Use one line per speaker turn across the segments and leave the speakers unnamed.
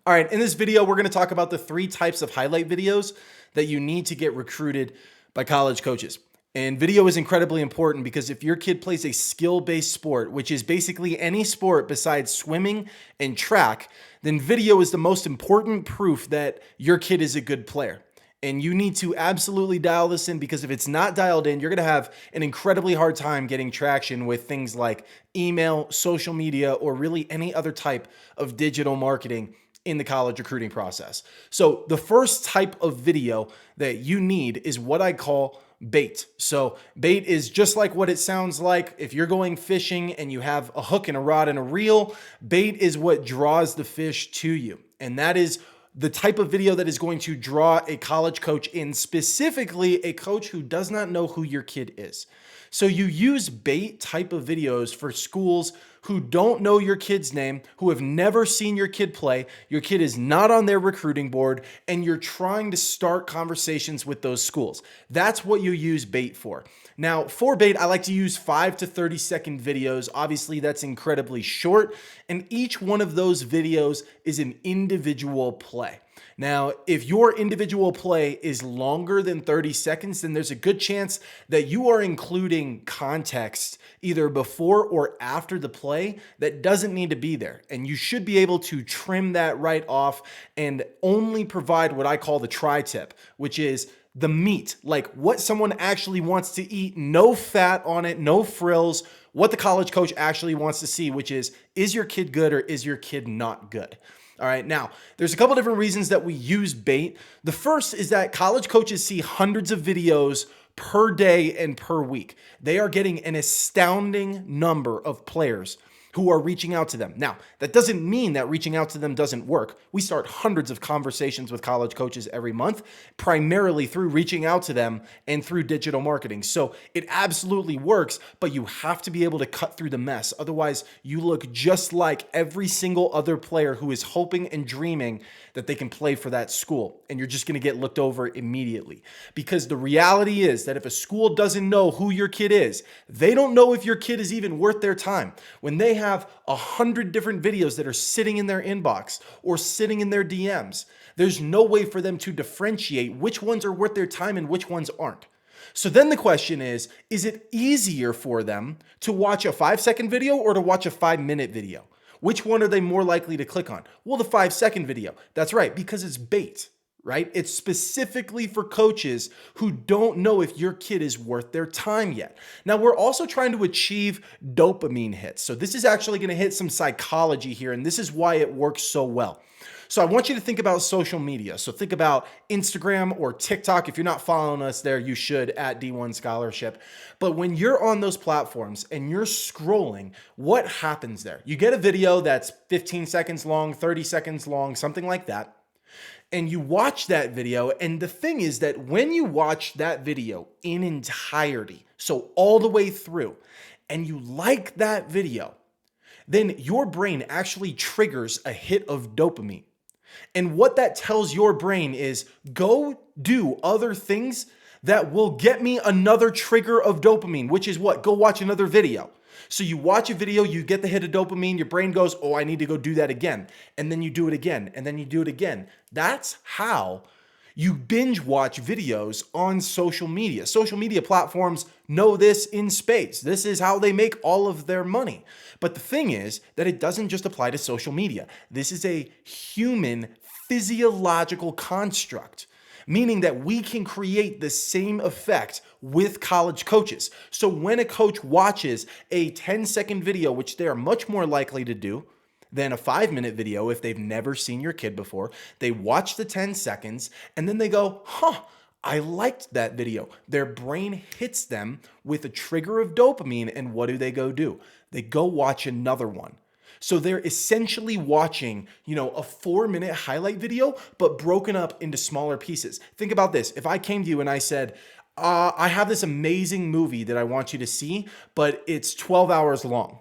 All right, in this video, we're gonna talk about the 3 types of highlight videos that you need to get recruited by college coaches. And video is incredibly important because if your kid plays a skill-based sport, which is basically any sport besides swimming and track, then video is the most important proof that your kid is a good player. And you need to absolutely dial this in, because if it's not dialed in, you're going to have an incredibly hard time getting traction with things like email, social media, or really any other type of digital marketing in the college recruiting process. So the first type of video that you need is what I call bait. So bait is just like what it sounds like. If you're going fishing and you have a hook and a rod and a reel, bait is what draws the fish to you. And that is the type of video that is going to draw a college coach in, specifically a coach who does not know who your kid is. So you use bait type of videos for schools who don't know your kid's name, who have never seen your kid play, your kid is not on their recruiting board, and you're trying to start conversations with those schools. That's what you use bait for. Now, for bait, I like to use 5 to 30-second videos. Obviously, that's incredibly short, and each one of those videos is an individual play. Now, if your individual play is longer than 30 seconds, then there's a good chance that you are including context either before or after the play that doesn't need to be there. And you should be able to trim that right off and only provide what I call the tri-tip, which is the meat, like what someone actually wants to eat, no fat on it, no frills, what the college coach actually wants to see, which is your kid good or is your kid not good? All right, now, there's a couple different reasons that we use bait. The first is that college coaches see hundreds of videos per day and per week. They are getting an astounding number of players who are reaching out to them. Now, that doesn't mean that reaching out to them doesn't work. We start hundreds of conversations with college coaches every month, primarily through reaching out to them and through digital marketing. So it absolutely works, but you have to be able to cut through the mess. Otherwise, you look just like every single other player who is hoping and dreaming that they can play for that school. And you're just going to get looked over immediately. Because the reality is that if a school doesn't know who your kid is, they don't know if your kid is even worth their time. When they have 100 different videos that are sitting in their inbox or sitting in their DMs, there's no way for them to differentiate which ones are worth their time and which ones aren't. So then the question is it easier for them to watch a 5-second video or to watch a 5-minute video? Which one are they more likely to click on? Well, the 5-second video. That's right, because it's bait, right? It's specifically for coaches who don't know if your kid is worth their time yet. Now, we're also trying to achieve dopamine hits. So this is actually going to hit some psychology here, and this is why it works so well. So I want you to think about social media. So think about Instagram or TikTok. If you're not following us there, you should, at D1 Scholarship. But when you're on those platforms and you're scrolling, what happens there? You get a video that's 15 seconds long, 30 seconds long, something like that. And you watch that video. And the thing is that when you watch that video in entirety, so all the way through, and you like that video, then your brain actually triggers a hit of dopamine. And what that tells your brain is go do other things that will get me another trigger of dopamine, which is what? Go watch another video. So you watch a video, you get the hit of dopamine, your brain goes, oh, I need to go do that again. And then you do it again, and then you do it again. That's how you binge watch videos on social media. Social media platforms know this in spades. This is how they make all of their money. But the thing is that it doesn't just apply to social media. This is a human physiological construct, meaning that we can create the same effect with college coaches. So when a coach watches a 10-second video, which they are much more likely to do than a 5-minute video if they've never seen your kid before, they watch the 10 seconds and then they go, I liked that video. Their brain hits them with a trigger of dopamine, and what do? They go watch another one. So they're essentially watching, a 4-minute highlight video, but broken up into smaller pieces. Think about this. If I came to you and I said, I have this amazing movie that I want you to see, but it's 12 hours long.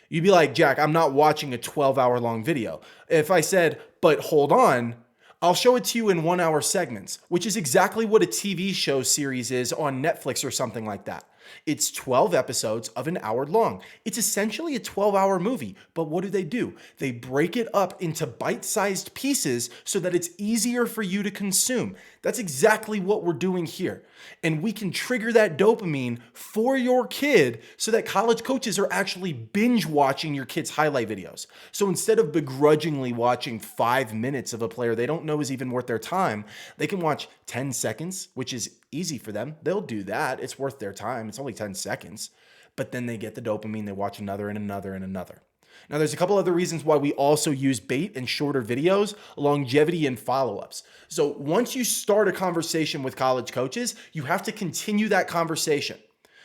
You'd be like, Jack, I'm not watching a 12-hour long video. If I said, but hold on, I'll show it to you in 1-hour segments, which is exactly what a TV show series is on Netflix or something like that. It's 12 episodes of an hour long. It's essentially a 12-hour movie, but what do? They break it up into bite-sized pieces so that it's easier for you to consume. That's exactly what we're doing here. And we can trigger that dopamine for your kid so that college coaches are actually binge watching your kid's highlight videos. So instead of begrudgingly watching 5 minutes of a player they don't know is even worth their time, they can watch 10 seconds, which is easy for them. They'll do that. It's worth their time. It's only 10 seconds. But then they get the dopamine. They watch another and another and another. Now, there's a couple other reasons why we also use bait and shorter videos, longevity and follow-ups. So once you start a conversation with college coaches, you have to continue that conversation.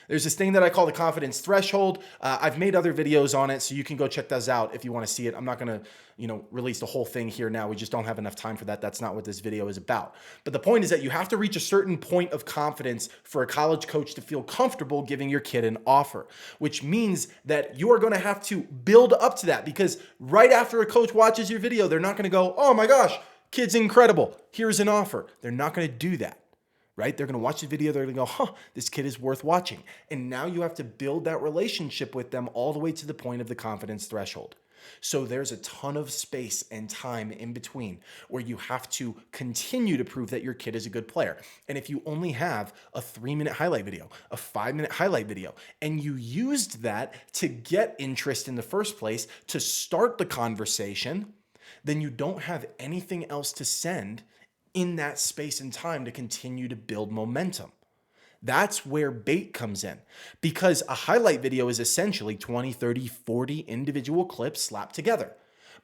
There's this thing that I call the confidence threshold. I've made other videos on it, so you can go check those out if you want to see it. I'm not going to, release the whole thing here now. We just don't have enough time for that. That's not what this video is about. But the point is that you have to reach a certain point of confidence for a college coach to feel comfortable giving your kid an offer, which means that you are going to have to build up to that, because right after a coach watches your video, they're not going to go, "Oh my gosh, kid's incredible. Here's an offer." They're not going to do that. Right? They're going to watch the video. They're going to go, this kid is worth watching. And now you have to build that relationship with them all the way to the point of the confidence threshold. So there's a ton of space and time in between where you have to continue to prove that your kid is a good player. And if you only have a 3-minute highlight video, a 5-minute highlight video, and you used that to get interest in the first place, to start the conversation, then you don't have anything else to send in that space and time to continue to build momentum. That's where bait comes in, because a highlight video is essentially 20, 30, 40 individual clips slapped together.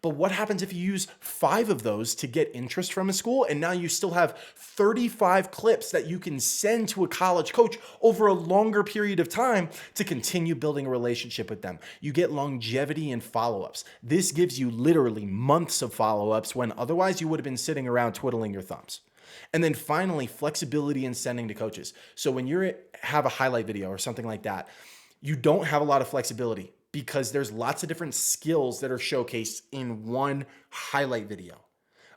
But what happens if you use 5 of those to get interest from a school, and now you still have 35 clips that you can send to a college coach over a longer period of time to continue building a relationship with them? You get longevity and follow-ups. This gives you literally months of follow-ups when otherwise you would have been sitting around twiddling your thumbs. And then finally, flexibility in sending to coaches. So when you have a highlight video or something like that, you don't have a lot of flexibility, because there's lots of different skills that are showcased in one highlight video.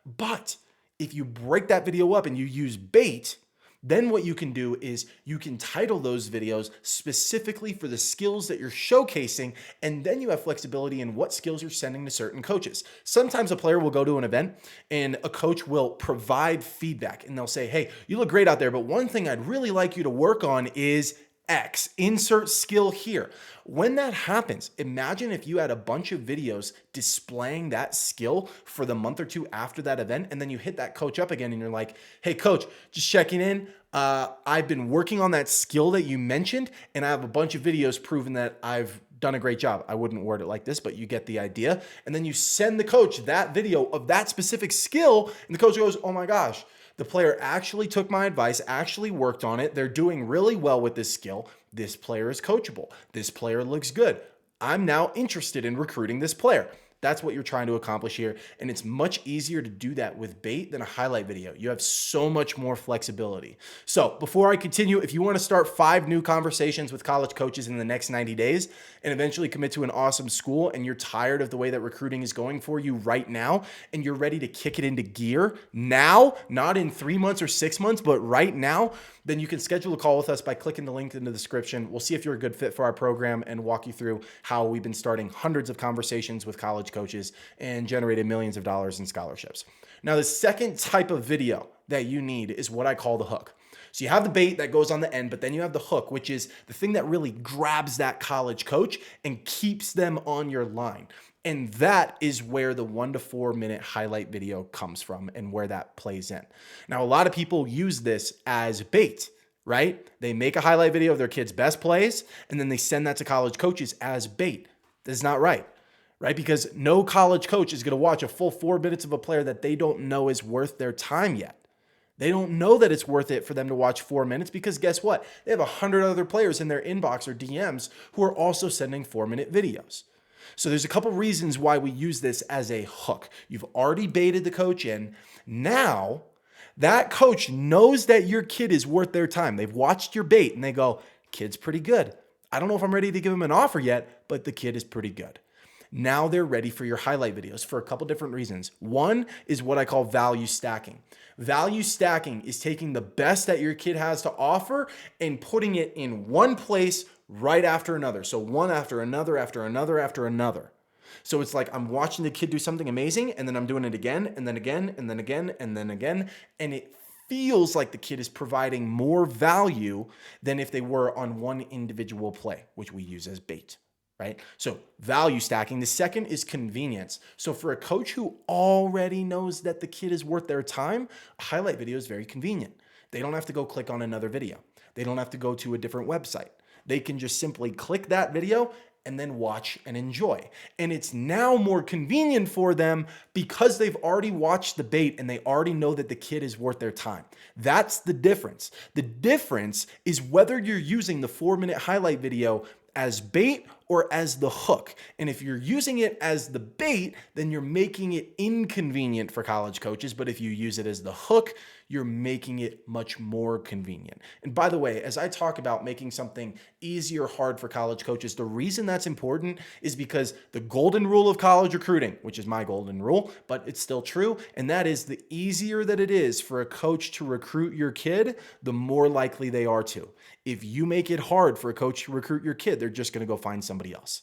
But if you break that video up and you use bait, then what you can do is you can title those videos specifically for the skills that you're showcasing, and then you have flexibility in what skills you're sending to certain coaches. Sometimes a player will go to an event and a coach will provide feedback, and they'll say, "Hey, you look great out there, but one thing I'd really like you to work on is X, insert skill here." When that happens, imagine if you had a bunch of videos displaying that skill for the month or two after that event, and then you hit that coach up again and you're like, "Hey coach, just checking in. I've been working on that skill that you mentioned, and I have a bunch of videos proving that I've done a great job." I wouldn't word it like this, but you get the idea. And then you send the coach that video of that specific skill, and the coach goes, "Oh my gosh, the player actually took my advice, actually worked on it. They're doing really well with this skill. This player is coachable. This player looks good. I'm now interested in recruiting this player." That's what you're trying to accomplish here. And it's much easier to do that with bait than a highlight video. You have so much more flexibility. So before I continue, if you want to start 5 new conversations with college coaches in the next 90 days and eventually commit to an awesome school, and you're tired of the way that recruiting is going for you right now, and you're ready to kick it into gear now, not in 3 months or 6 months, but right now, then you can schedule a call with us by clicking the link in the description. We'll see if you're a good fit for our program and walk you through how we've been starting hundreds of conversations with college coaches and generated millions of dollars in scholarships. Now, the second type of video that you need is what I call the hook. So you have the bait that goes on the end, but then you have the hook, which is the thing that really grabs that college coach and keeps them on your line. And that is where the 1 to 4 minute highlight video comes from and where that plays in. Now, a lot of people use this as bait, right? They make a highlight video of their kid's best plays, and then they send that to college coaches as bait. That's not right? Because no college coach is going to watch a full 4 minutes of a player that they don't know is worth their time yet. They don't know that it's worth it for them to watch 4 minutes, because guess what? They have 100 other players in their inbox or DMs who are also sending 4-minute videos. So there's a couple reasons why we use this as a hook. You've already baited the coach in. Now, that coach knows that your kid is worth their time. They've watched your bait and they go, "Kid's pretty good. I don't know if I'm ready to give him an offer yet, but the kid is pretty good." Now they're ready for your highlight videos for a couple different reasons. One is what I call value stacking. Value stacking is taking the best that your kid has to offer and putting it in one place right after another. So one after another, after another, after another. So it's like I'm watching the kid do something amazing and then I'm doing it again and then again and then again and then again. And it feels like the kid is providing more value than if they were on one individual play, which we use as bait. Right? So value stacking. The second is convenience. So for a coach who already knows that the kid is worth their time, a highlight video is very convenient. They don't have to go click on another video. They don't have to go to a different website. They can just simply click that video and then watch and enjoy. And it's now more convenient for them because they've already watched the bait and they already know that the kid is worth their time. That's the difference. The difference is whether you're using the 4-minute highlight video as bait or as the hook. And if you're using it as the bait, then you're making it inconvenient for college coaches. But if you use it as the hook, you're making it much more convenient. And by the way, as I talk about making something easy or hard for college coaches, the reason that's important is because the golden rule of college recruiting, which is my golden rule, but it's still true, and that is the easier that it is for a coach to recruit your kid, the more likely they are to. If you make it hard for a coach to recruit your kid, they're just going to go find somebody else.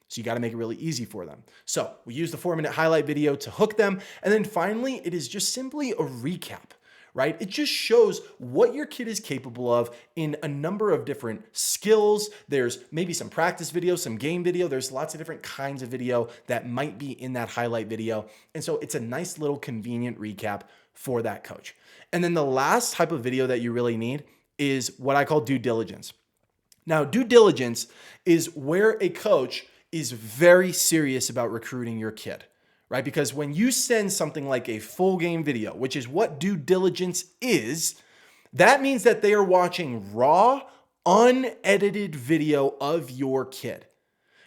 So you got to make it really easy for them. So we use the 4-minute highlight video to hook them. And then finally, it is just simply a recap, right? It just shows what your kid is capable of in a number of different skills. There's maybe some practice video, some game video. There's lots of different kinds of video that might be in that highlight video. And so it's a nice little convenient recap for that coach. And then the last type of video that you really need is what I call due diligence. Now, due diligence is where a coach is very serious about recruiting your kid, right? Because when you send something like a full game video, which is what due diligence is, that means that they are watching raw, unedited video of your kid,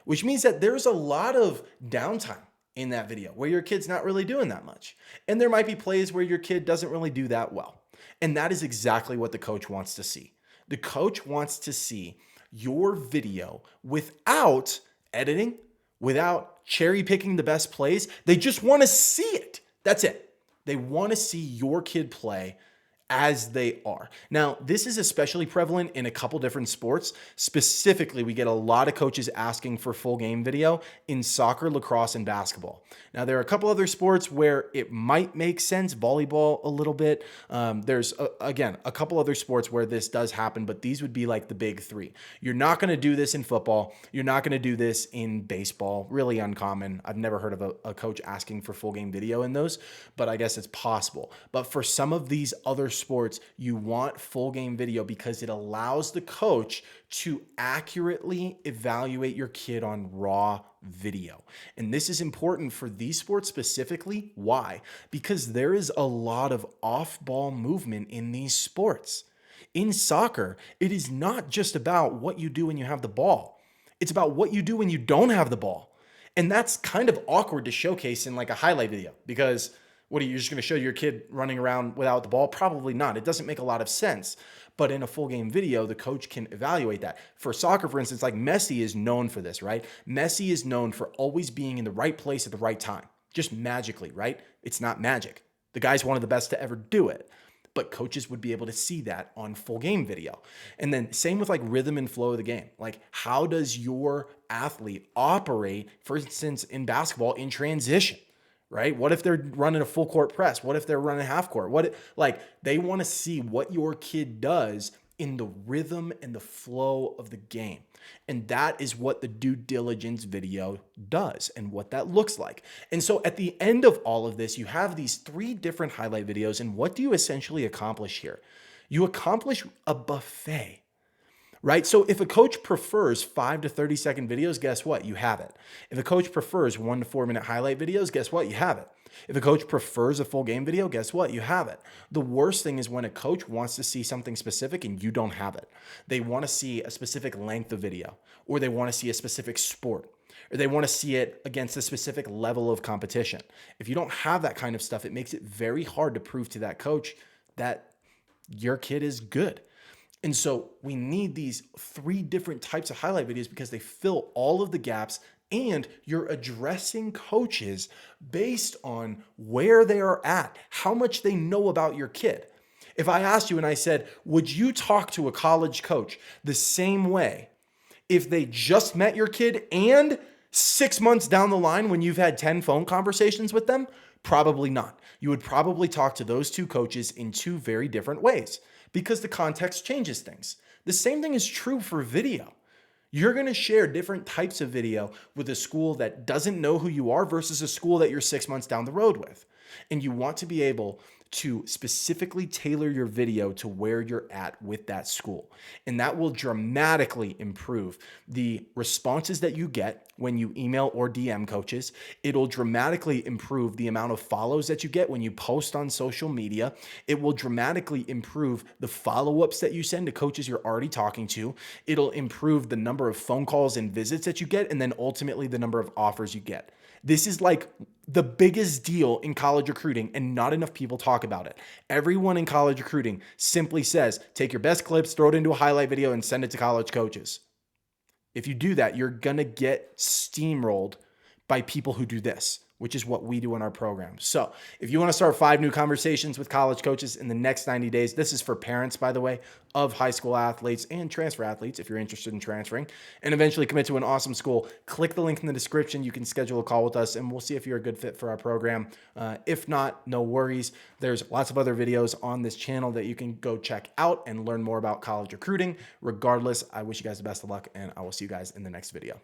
which means that there's a lot of downtime in that video where your kid's not really doing that much. And there might be plays where your kid doesn't really do that well. And that is exactly what the coach wants to see. The coach wants to see your video without editing, without cherry picking the best plays. They just want to see it. That's it. They want to see your kid play as they are. Now, this is especially prevalent in a couple different sports. Specifically, we get a lot of coaches asking for full game video in soccer, lacrosse, and basketball. Now, there are a couple other sports where it might make sense, volleyball a little bit. There's, again, a couple other sports where this does happen, but these would be like the big three. You're not going to do this in football. You're not going to do this in baseball. Really uncommon. I've never heard of a coach asking for full game video in those, but I guess it's possible. But for some of these other sports, you want full game video because it allows the coach to accurately evaluate your kid on raw video. And this is important for these sports specifically. Why? Because there is a lot of off-ball movement in these sports. In soccer, it is not just about what you do when you have the ball. It's about what you do when you don't have the ball. And that's kind of awkward to showcase in like a highlight video because what are you just going to show your kid running around without the ball? Probably not. It doesn't make a lot of sense. But in a full game video, the coach can evaluate that. For soccer, for instance, like Messi is known for this, right? Messi is known for always being in the right place at the right time, just magically, right? It's not magic. The guy's one of the best to ever do it. But coaches would be able to see that on full game video. And then same with like rhythm and flow of the game. Like how does your athlete operate, for instance, in basketball in transition? Right? What if they're running a full court press? What if they're running half court? They want to see what your kid does in the rhythm and the flow of the game. And that is what the due diligence video does and what that looks like. And so at the end of all of this, you have these 3 different highlight videos. And what do you essentially accomplish here? You accomplish a buffet. Right? So if a coach prefers 5 to 30 second videos, guess what? You have it. If a coach prefers 1 to 4 minute highlight videos, guess what? You have it. If a coach prefers a full game video, guess what? You have it. The worst thing is when a coach wants to see something specific and you don't have it. They want to see a specific length of video, or they want to see a specific sport, or they want to see it against a specific level of competition. If you don't have that kind of stuff, it makes it very hard to prove to that coach that your kid is good. And so we need these 3 different types of highlight videos because they fill all of the gaps And you're addressing coaches based on where they are at, how much they know about your kid. If I asked you and I said, would you talk to a college coach the same way if they just met your kid and 6 months down the line when you've had 10 phone conversations with them? Probably not. You would probably talk to those two coaches in two very different ways because the context changes things. The same thing is true for video. You're going to share different types of video with a school that doesn't know who you are versus a school that you're 6 months down the road with. And you want to be able to specifically tailor your video to where you're at with that school. And that will dramatically improve the responses that you get when you email or DM coaches. It'll dramatically improve the amount of follows that you get when you post on social media. It will dramatically improve the follow-ups that you send to coaches you're already talking to. It'll improve the number of phone calls and visits that you get, and then ultimately the number of offers you get. This is like the biggest deal in college recruiting, and not enough people talk about it. Everyone in college recruiting simply says, take your best clips, throw it into a highlight video, and send it to college coaches. If you do that, you're going to get steamrolled by people who do this, which is what we do in our program. So if you want to start 5 new conversations with college coaches in the next 90 days, this is for parents, by the way, of high school athletes and transfer athletes, if you're interested in transferring, and eventually commit to an awesome school, click the link in the description. You can schedule a call with us, and we'll see if you're a good fit for our program. If not, no worries. There's lots of other videos on this channel that you can go check out and learn more about college recruiting. Regardless, I wish you guys the best of luck, and I will see you guys in the next video.